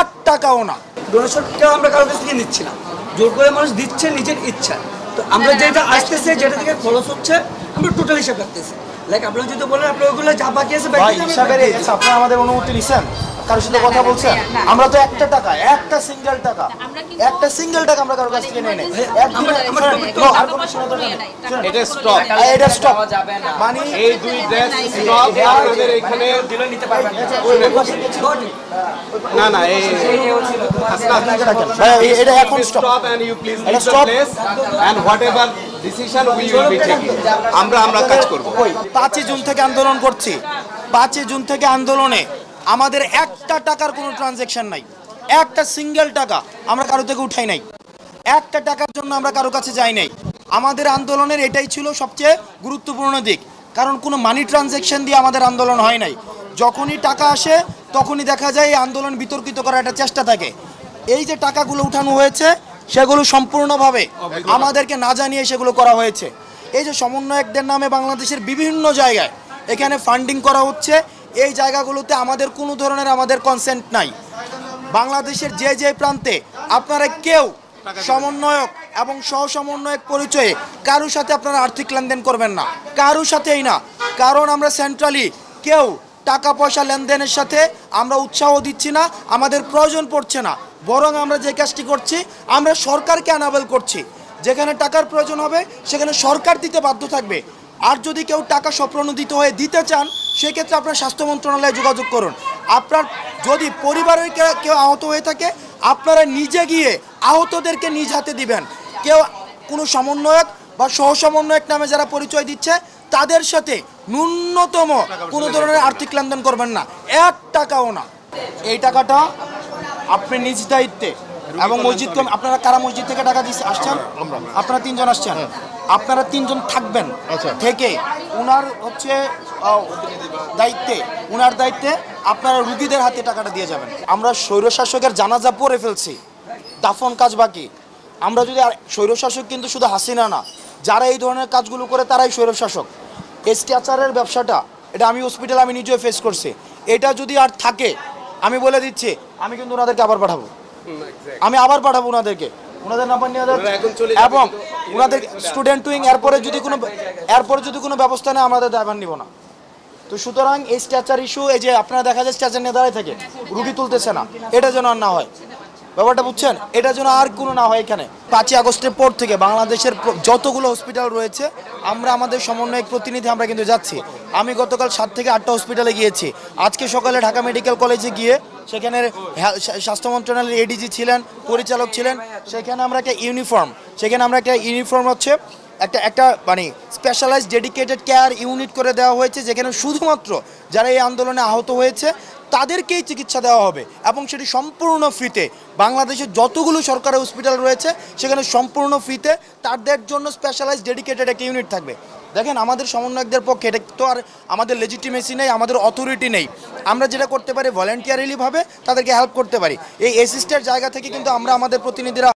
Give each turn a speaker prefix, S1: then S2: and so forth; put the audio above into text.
S1: 1 টাকাও না।
S2: ডোনেশনটা আমরা কারোর কাছ থেকে নিচ্ছি না, জোর করে মানুষ দিচ্ছে নিজের ইচ্ছা। তো আমরা যেটা আসতেছে, যেটা থেকে খরচ হচ্ছে, আমরা টোটাল হিসাব রাখতেছি। লাইক আপনারা যদি বলেন আপনার ওইগুলো যা বাকি আছে
S1: ভাই হিসাবের আপনারা আমাদের অনুমতি নিছেন? কারোর সাথে কথা বলছেন? আমরা তো একটা টাকা, একটা সিঙ্গেল টাকা আমরা কারোর কাছ থেকে নেই নাই।
S3: এটা স্টপ,
S1: এটা স্টপ
S3: মানে এই দুই ড্রেস স্টপ আপনাদের এখানে
S2: দিলে নিতে পারবেন
S3: না না এই
S1: এটা এখন
S3: stop and you please leave the place and whatever decision we will be taking আমরা কাজ করব।
S1: 5 জুন থেকে আন্দোলন করছি। 5 জুন থেকে আন্দোলনে আমাদের একটা টাকার কোনো ট্রানজ্যাকশন নাই, একটা সিঙ্গেল টাকা আমরা কারো থেকে উঠাই নাই, একটা টাকার জন্য আমরা কারো কাছে যাই নাই। আমাদের আন্দোলনের এটাই ছিল সবচেয়ে গুরুত্বপূর্ণ দিক, কারণ কোনো মানি ট্রানজ্যাকশন দিয়ে আমাদের আন্দোলন হয় নাই। যখনই টাকা আসে তখনই দেখা যায় এই আন্দোলন বিতর্কিত করার একটা চেষ্টা থাকে। এই যে টাকাগুলো উঠানো হয়েছে সেগুলো সম্পূর্ণভাবে আমাদেরকে না জানিয়ে সেগুলো করা হয়েছে। এই যে সমন্বয়কদের নামে বাংলাদেশের বিভিন্ন জায়গায় এখানে ফান্ডিং করা হচ্ছে, এই জায়গাগুলোতে আমাদের কোনো ধরনের আমাদের কনসেন্ট নাই। বাংলাদেশের যে প্রান্তে আপনারা কেউ সমন্বয়ক এবং সহ সমন্বয়ক পরিচয়ে কারোর সাথে আপনারা আর্থিক লেনদেন করবেন না, কারোর সাথেই না। কারণ আমরা সেন্ট্রালি কেউ টাকা পয়সা লেনদেনের সাথে আমরা উৎসাহ দিচ্ছি না, আমাদের প্রয়োজন পড়ছে না। বরং আমরা যে কাজটি করছি, আমরা সরকারকে অ্যানাবেল করছি। যেখানে টাকার প্রয়োজন হবে সেখানে সরকার দিতে বাধ্য থাকবে। আর যদি কেউ টাকা স্বপ্রণোদিত হয়ে দিতে চান, সেক্ষেত্রে আপনার স্বাস্থ্য মন্ত্রণালয়ে যোগাযোগ করুন। আপনার যদি পরিবারের কেউ আহত হয়ে থাকে, আপনারা নিজে গিয়ে আহতদেরকে নিজ হাতে দিবেন। কেউ কোনো সমন্বয়ক বা সহ সমন্বয়ক নামে যারা পরিচয় দিচ্ছে তাদের সাথে ন্যূনতম কোনো ধরনের আর্থিক লেনদেন করবেন না, 1 টাকাও না। এই টাকাটা আপনি নিজ দায়িত্বে এবং মসজিদ আপনারা কারা মসজিদ থেকে টাকা দিচ্ছে আসছেন? আপনারা 3 জন আসছেন, আপনারা 3 জন থাকবেন থেকে উনার হচ্ছে দায়িত্বে আপনারা রুগীদের হাতে টাকাটা দিয়ে যাবেন। আমরা স্বৈরশাসকের জানাজা পড়ে ফেলছি, দাফন কাজ বাকি। আমরা যদি স্বৈরশাসক কিন্তু শুধু হাসিনা না, যারা এই ধরনের কাজগুলো করে তারাই স্বৈরশাসক। এসটিআচারের ব্যবসাটা এটা আমি হসপিটাল আমি নিজেও ফেস করছি। এটা যদি আর থাকে আমি বলে দিচ্ছি, আমি কিন্তু ওনাদেরকে আবার পাঠাবো, ওনাদেরকে ওনাদের নাম্বার নিয়ে এবং ওনাদের স্টুডেন্ট উইং এরপরে যদি কোনো ব্যবস্থা নেই আমাদের দায়ভার নিব না। তো সুতরাং এই স্ট্যাচার ইস্যু, এই যে আপনারা দেখা যায় স্ট্যাচার নিয়ে দাঁড়ায় থাকে, রুগী তুলতেছে না, এটা যেন আর না হয়। ব্যাপারটা বুঝছেন? এটা যেন আর কোনো না হয়। এখানে 5 আগস্টের পর থেকে বাংলাদেশের যতগুলো হসপিটাল রয়েছে আমরা আমাদের সমন্বয়ক প্রতিনিধি আমরা কিন্তু যাচ্ছি। আমি গতকাল 7 থেকে 8টা হসপিটালে গিয়েছি। আজকে সকালে ঢাকা মেডিকেল কলেজে গিয়ে সেখানে স্বাস্থ্য মন্ত্রণালয়ের এডিজি ছিলেন, পরিচালক ছিলেন। সেখানে আমরা একটা ইউনিফর্ম হচ্ছে একটা মানে স্পেশালাইজড ডেডিকেটেড কেয়ার ইউনিট করে দেওয়া হয়েছে, যেখানে শুধুমাত্র যারা এই আন্দোলনে আহত হয়েছে তাদেরকেই চিকিৎসা দেওয়া হবে এবং সেটি সম্পূর্ণ ফ্রিতে। বাংলাদেশের যতগুলো সরকারি হসপিটাল রয়েছে সেখানে সম্পূর্ণ ফ্রিতে তাদের জন্য স্পেশালাইজড ডেডিকেটেড একটা ইউনিট থাকবে। দেখেন আমাদের সমন্বয়কদের পক্ষে এটা তো আর আমাদের লেজিটিমেসি নেই, আমাদের অথরিটি নেই। আমরা যেটা করতে পারি ভলেন্টিয়ারিলিভাবে তাদেরকে হেল্প করতে পারি। এই অ্যাসিস্টের জায়গা থেকে কিন্তু আমরা আমাদের প্রতিনিধিরা